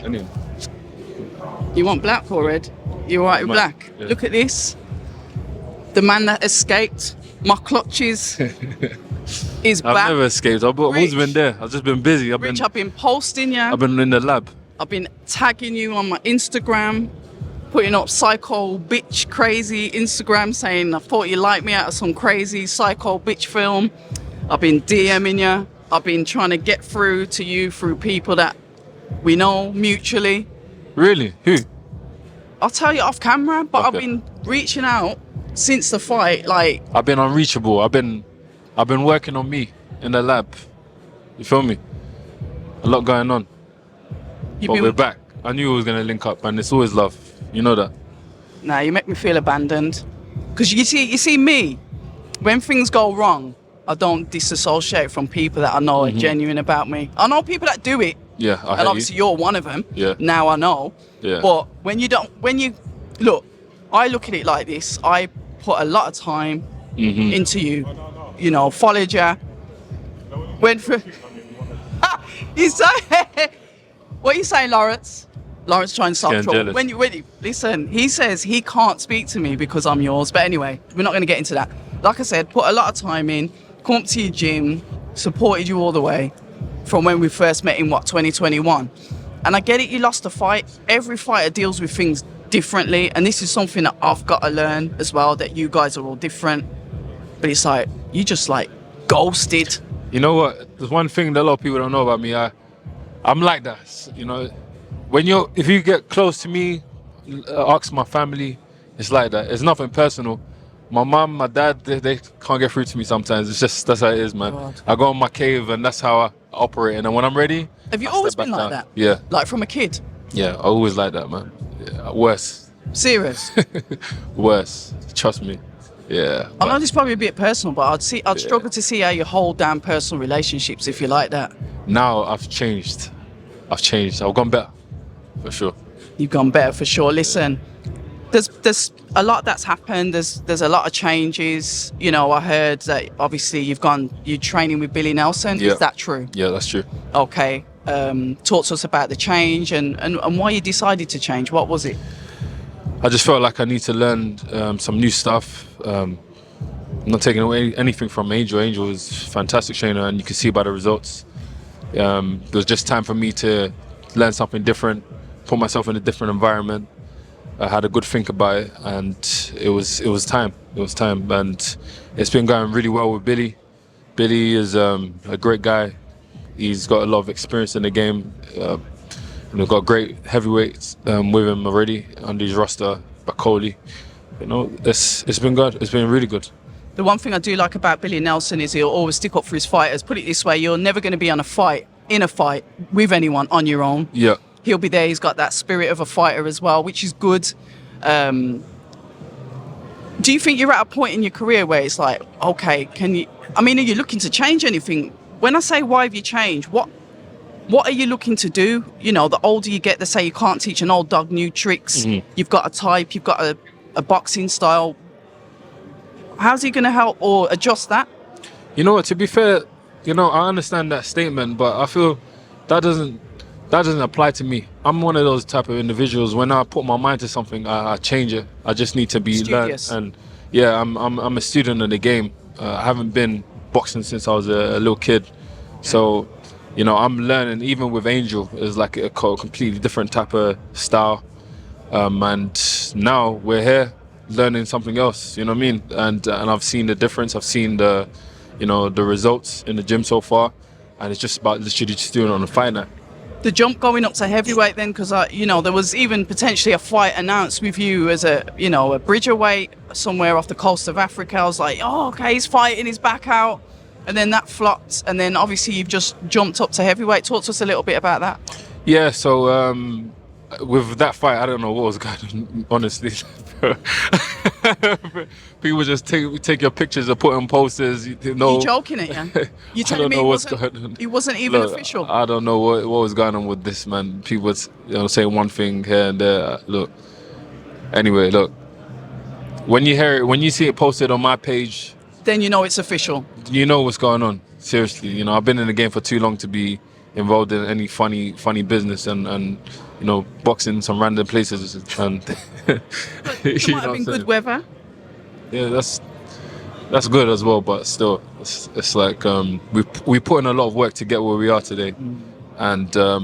Anyway. You want black or red? You all right with black? Yeah. Look at this. The man that escaped my clutches is back. I've never escaped. I've always been there. I've just been busy. I've been posting you. I've been in the lab. I've been tagging you on my Instagram, putting up psycho bitch crazy Instagram saying I thought you liked me out of some crazy psycho bitch film. I've been DMing you. I've been trying to get through to you through people that we know mutually. Really? Who? I'll tell you off camera, but Okay. I've been reaching out since the fight. Like, I've been unreachable. I've been working on me in the lab. You feel me? A lot going on. But we're back. I knew we was gonna link up, and it's always love. You know that. Nah, you make me feel abandoned. Because you see me, when things go wrong, I don't disassociate from people that I know are genuine about me. I know people that do it. Yeah, and obviously you're one of them. Yeah. Now I know. Yeah. But when you look, I look at it like this. I put a lot of time into you. You know, followed you. Went for. He's saying, what are you saying, Lawrence? Lawrence trying to stop trouble. When you listen, he says he can't speak to me because I'm yours. But anyway, we're not going to get into that. Like I said, put a lot of time in. Come up to your gym, supported you all the way from when we first met in 2021. And I get it, you lost a fight. Every fighter deals with things differently, and this is something that I've got to learn as well, that you guys are all different. But it's like, you just like ghosted. You know what? There's one thing that a lot of people don't know about me. I'm like that. You know, if you get close to me, ask my family, it's like that. It's nothing personal. My mum, my dad, they can't get through to me sometimes. It's just, that's how it is, man. God. I go in my cave and that's how I operate. And then when I'm ready, Have you I always step been back like down. that? Yeah. Like from a kid? Yeah, I always like that, man. Yeah, worse. Serious? Worse. Trust me. Yeah. I know this is probably a bit personal, but I'd struggle to see how you hold down personal relationships if you're like that. Now I've changed. I've gone better, for sure. You've gone better for sure. Listen, there's a lot that's happened. There's a lot of changes. You know, I heard that obviously you're training with Billy Nelson. Yeah. Is that true? Yeah, that's true. Okay. Talk to us about the change and why you decided to change. What was it? I just felt like I need to learn some new stuff. I'm not taking away anything from Angel. Angel is a fantastic trainer, and you can see by the results. It was just time for me to learn something different, put myself in a different environment. I had a good think about it, and it was time. It was time, and it's been going really well with Billy. Billy is a great guy. He's got a lot of experience in the game. And we've got great heavyweights with him already on his roster. Okolie, you know, it's been good. It's been really good. The one thing I do like about Billy Nelson is he'll always stick up for his fighters. Put it this way, you're never going to be in a fight with anyone on your own. Yeah. He'll be there. He's got that spirit of a fighter as well, which is good. Do you think you're at a point in your career where it's like, okay, are you looking to change anything? When I say why have you changed, what are you looking to do? You know, the older you get, they say you can't teach an old dog new tricks. You've got a type, you've got a boxing style. How's he going to help or adjust that? You know what, to be fair, you know, I understand that statement, but I feel that doesn't apply to me. I'm one of those type of individuals. When I put my mind to something, I change it. I just need to be learned. And yeah, I'm a student of the game. I haven't been boxing since I was a little kid. So, you know, I'm learning. Even with Angel, it's like a completely different type of style. And now we're here learning something else. You know what I mean? And I've seen the difference. I've seen the results in the gym so far. And it's just about literally just doing it on the fight night. The jump going up to heavyweight then, because there was even potentially a fight announced with you as a bridgerweight somewhere off the coast of Africa. I was like, oh, okay, he's fighting, he's back out, and then that flopped, and then obviously you've just jumped up to heavyweight. Talk to us a little bit about that. Yeah, so with that fight, I don't know what was going on, honestly. People just take your pictures and put on posters. You know, you're joking it, yeah? You're telling me it wasn't even official? I don't know what was going on with this, man. People was, saying one thing here and there. Anyway, when you hear it, when you see it posted on my page, then you know it's official. You know what's going on. Seriously, I've been in the game for too long to be involved in any funny business, and boxing some random places and It you might have know been what I'm good weather. saying? Yeah, that's good as well, but still, it's like we put in a lot of work to get where we are today, and a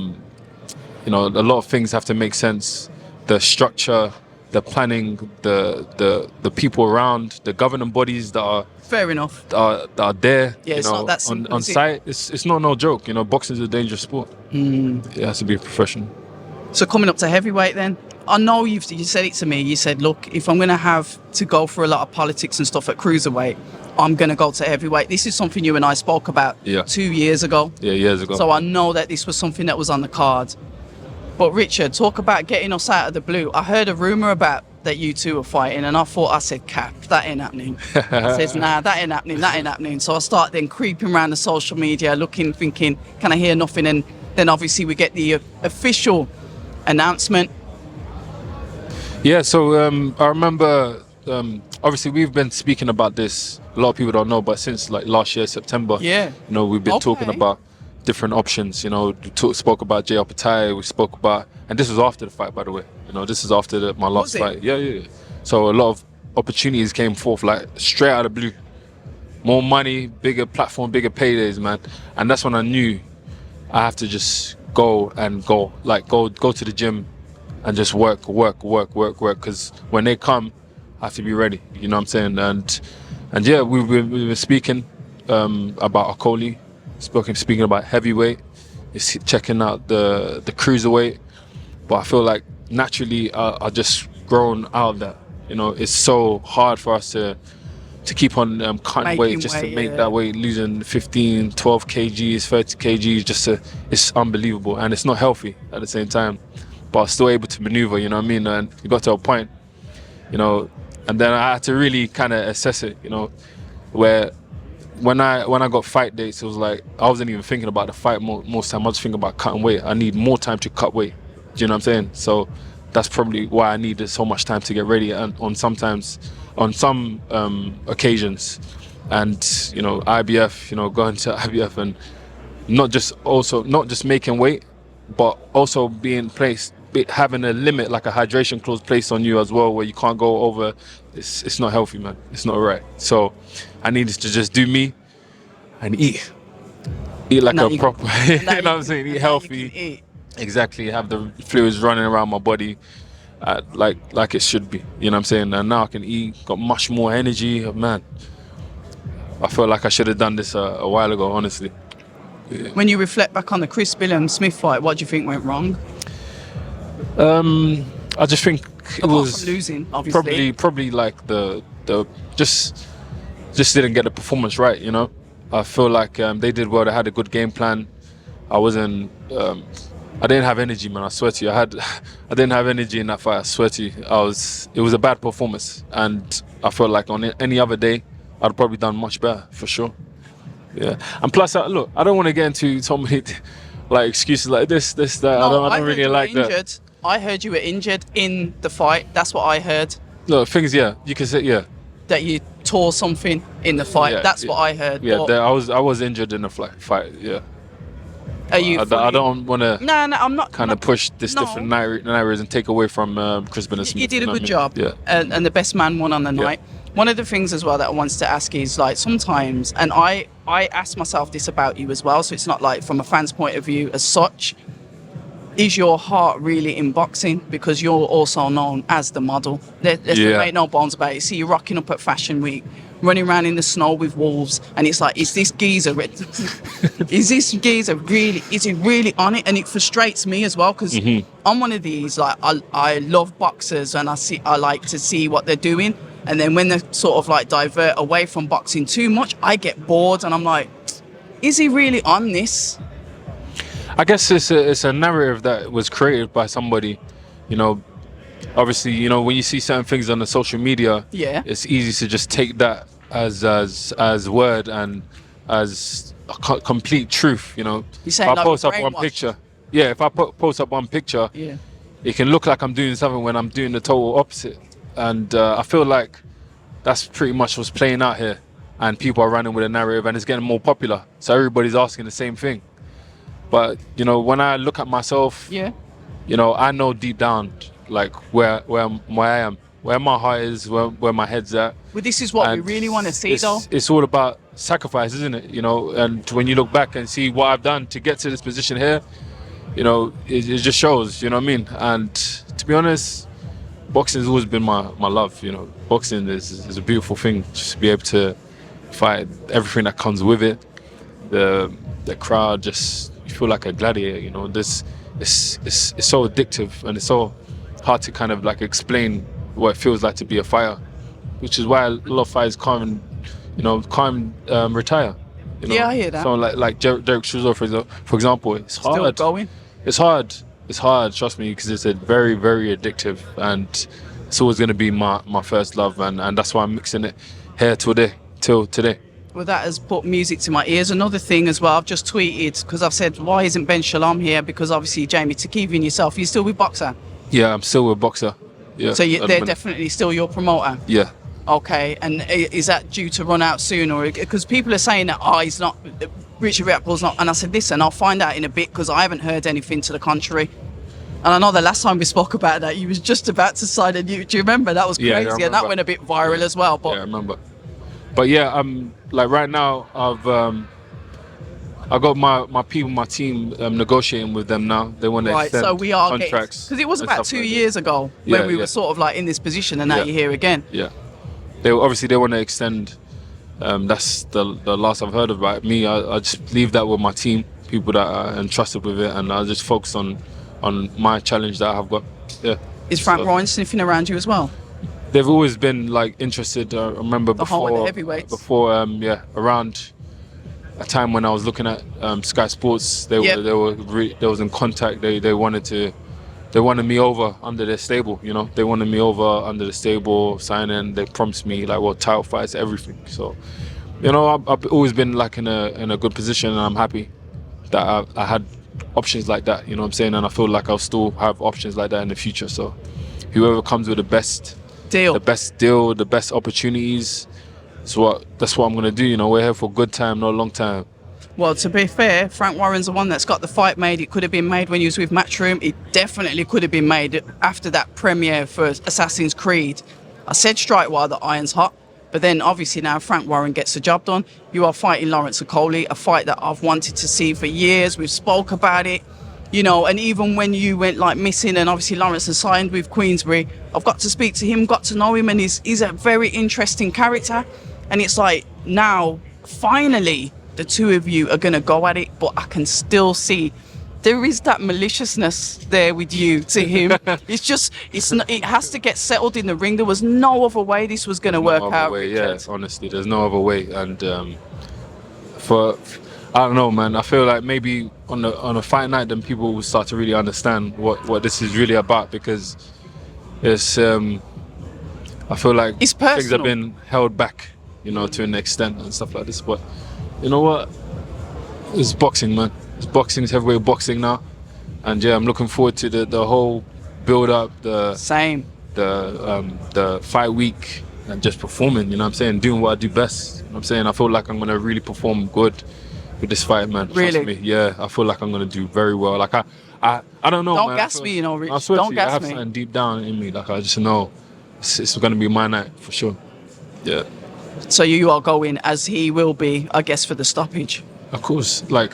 lot of things have to make sense. The structure, the planning, the people around, the governing bodies that are Fair enough. there, Yeah, it's not that simple, on is it? site. It's not no joke. Boxing is a dangerous sport. It has to be professional. So coming up to heavyweight then, I know you said it to me. You said, look, if I'm going to have to go for a lot of politics and stuff at cruiserweight, I'm going to go to heavyweight. This is something you and I spoke about 2 years ago. Yeah, years ago. So I know that this was something that was on the card. But Richard, talk about getting us out of the blue. I heard a rumour about that you two were fighting, and I said, Cap, that ain't happening. I says, nah, that ain't happening. So I start then creeping around the social media, looking, thinking, can I hear nothing? And then obviously we get the official announcement. Yeah, so I remember, obviously we've been speaking about this, a lot of people don't know, but since like last year, September, we've been talking about different options. We spoke about Riakporhe, we spoke about, and this was after the fight, by the way. This is after my last fight. Yeah. So a lot of opportunities came forth, like straight out of the blue. More money, bigger platform, bigger paydays, man. And that's when I knew I have to just go to the gym and just work. Because when they come, I have to be ready. You know what I'm saying? And yeah, we were speaking about Okolie, speaking about heavyweight, checking out the cruiserweight. But I feel like naturally I just grown out of that. It's so hard for us to keep on cutting weight just to make that weight, losing 15, 12 kgs, 30 kgs, it's unbelievable. And it's not healthy at the same time, but still able to maneuver, you know what I mean? And it got to a point, and then I had to really kind of assess it, where when I got fight dates, it was like, I wasn't even thinking about the fight most time. I was thinking about cutting weight. I need more time to cut weight. Do you know what I'm saying? So that's probably why I needed so much time to get ready. And on some occasions, and IBF, going to IBF and not just making weight, but also having a limit, like a hydration clause placed on you as well, where you can't go over. It's not healthy, man. It's not right. So I needed to just do me and eat like a proper. You know what I'm saying? Eat healthy. Exactly. Have the fluids running around my body, like it should be. You know what I'm saying? And now I can eat. Got much more energy. Man, I feel like I should have done this a while ago, honestly. Yeah. When you reflect back on the Billam-Smith fight, what do you think went wrong? I just think it was from losing, obviously. Probably like the just didn't get the performance right. I feel like they did well. They had a good game plan. I didn't have energy, man. I swear to you, I didn't have energy in that fight. I swear to you, it was a bad performance, and I felt like on any other day, I'd probably done much better for sure. Yeah, and plus, look, I don't want to get into so many like excuses like this, that. No, I don't really like that. I heard you were injured in the fight. That's what I heard. No, things, yeah, you can say, yeah. That you tore something in the fight. Yeah, that's what I heard. Yeah, I was injured in the fight. Yeah. Are you? I don't want to. No, I'm not. Kind of push this different narratives and take away from Chris Billam-Smith. You did a good job. Yeah. And the best man won on the night. One of the things as well that I wanted to ask is, like, sometimes, and I ask myself this about you as well, so it's not like from a fan's point of view as such, is your heart really in boxing? Because you're also known as the model. There's no bones about it. See you rocking up at Fashion Week, running around in the snow with wolves, and it's like, is this geezer really on it? And it frustrates me as well, because I'm one of these, like, I love boxers, and I like to see what they're doing, and then when they sort of like divert away from boxing too much, I get bored, and I'm like, is he really on this? I guess it's a narrative that was created by somebody, obviously, when you see certain things on the social media, it's easy to just take that as word and as a complete truth. You're if I post up one picture, if I post up one picture, it can look like I'm doing something when I'm doing the total opposite. And I feel like that's pretty much what's playing out here, and people are running with a narrative, and it's getting more popular. So everybody's asking the same thing. But when I look at myself, you know, I know deep down like where I am, where my heart is, where my head's at. Well, this is what we And really want to see, though. it's all about sacrifice, isn't it? You know, and when you look back and see what I've done to get to this position here, you know, it just shows. You know what I mean? And to be honest, boxing has always been my love. You know, boxing is a beautiful thing. Just to be able to fight, everything that comes with it. The crowd, just you feel like a gladiator. You know, this it's so addictive, and it's so hard to kind of like explain what it feels like to be a fighter, which is why a lot of fighters can't retire. You know? Yeah, I hear that. So like Derek Chisora, for example, it's hard. Still going. It's hard. It's hard. Trust me, because it's a very, very addictive, and it's always going to be my first love, and that's why I'm mixing it here till today. Well, that has put music to my ears. Another thing as well, I've just tweeted, because I've said, why isn't Ben Shalom here? Because obviously, Jamie Takivi and yourself, you're still with Boxer. Yeah, I'm still a boxer. Yeah. So they're definitely still your promoter. Yeah. Okay, and is that due to run out soon, or because people are saying that he's not, Richard Riakporhe's not? And I said, listen, I'll find out in a bit because I haven't heard anything to the contrary. And I know the last time we spoke about that, you was just about to sign a new. Do you remember? That was crazy, Yeah, and that went a bit viral as well. But yeah, I remember. But yeah, like right now, I got my people, my team, negotiating with them now. They want to extend so we are contracts. Because it was about 2 like years ago when we were sort of like in this position, and now you're here again. Yeah, they want to extend. That's the last I've heard about me. I just leave that with my team, people that are entrusted with it, and I just focus on my challenge that I've got. Yeah. Is Frank Ryan sniffing around you as well? They've always been like interested. I remember the whole of the heavyweights. Before around a time when I was looking at Sky Sports, they was in contact. They wanted me over under their stable. You know, they wanted me over under the stable, signing. They promised me like title fights, everything. So, you know, I've always been like in a good position, and I'm happy that I had options like that. You know what I'm saying? And I feel like I'll still have options like that in the future. So, whoever comes with the best deal, the best opportunities, that's what I'm gonna do. You know, we're here for a good time, not a long time. Well, to be fair, Frank Warren's the one that's got the fight made. It could have been made when he was with Matchroom. It definitely could have been made after that premiere for Assassin's Creed. I said strike while the iron's hot, but then obviously now Frank Warren gets the job done. You are fighting Lawrence Okolie, a fight that I've wanted to see for years. We've spoke about it. You know, and even when you went like missing, and obviously Lawrence has signed with Queensbury, I've got to speak to him, got to know him, and he's a very interesting character. And it's like now, finally, the two of you are going to go at it, but I can still see there is that maliciousness there with you to him. It's just, it has to get settled in the ring. There was no other way this was going to work out. Yeah, honestly, there's no other way. And I don't know, man. I feel like maybe on a fight night, then people will start to really understand what this is really about, because it's I feel like it's personal. Things have been held back, you know, to an extent and stuff like this. But you know what? It's boxing, man. It's boxing. It's heavyweight boxing now, and yeah, I'm looking forward to the whole build up, the fight week, and just performing. You know what I'm saying? Doing what I do best. You know what I'm saying? I feel like I'm gonna really perform good with this fight, man. Really? Trust me. Yeah, I feel like I'm gonna do very well. Like I don't know. Don't gas me, you know, Rich. I swear Don't to you, I gas have me. something deep down in me. Like I just know it's gonna be my night for sure. Yeah. So you are going, as he will be, I guess, for the stoppage. Of course, like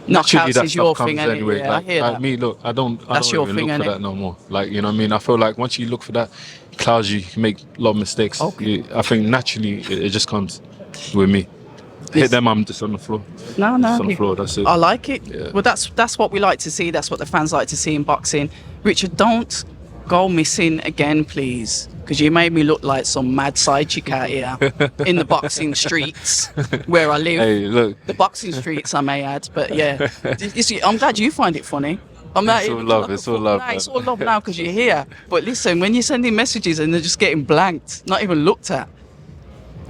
knockouts that is your stuff thing, comes anyway. Yeah, like, I hear that. Me, look, I don't your even thing, look for innit? that no more. Like, you know what I mean? I feel like once you look for that, it clouds you. You can make a lot of mistakes. Okay. I think naturally it just comes with me. Hit them, I'm just on the floor. No. Just on the floor, that's it. I like it. Yeah. Well, that's what we like to see. That's what the fans like to see in boxing. Richard, don't go missing again, please, because you made me look like some mad side chick out here in the boxing streets where I live. Hey, look. The boxing streets, I may add. But yeah, you see, I'm glad you find it funny. It's all love. It's all love. It's all love now because you're here. But listen, when you're sending messages and they're just getting blanked, not even looked at.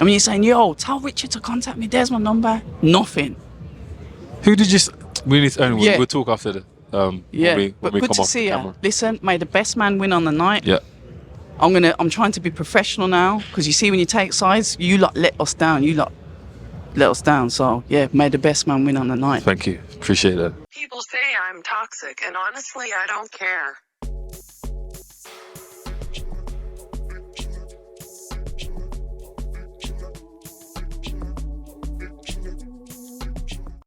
I mean, you're saying, yo, tell Richard to contact me. There's my number. Nothing. Who did you... We need to... Anyway, Yeah. we'll talk after the... But when we good come to off see the you. camera. Listen, may the best man win on the night. Yeah. I'm trying to be professional now, because you see, when you take sides, you lot let us down. You lot let us down. So yeah, may the best man win on the night. Thank you. Appreciate that. People say I'm toxic, and honestly, I don't care.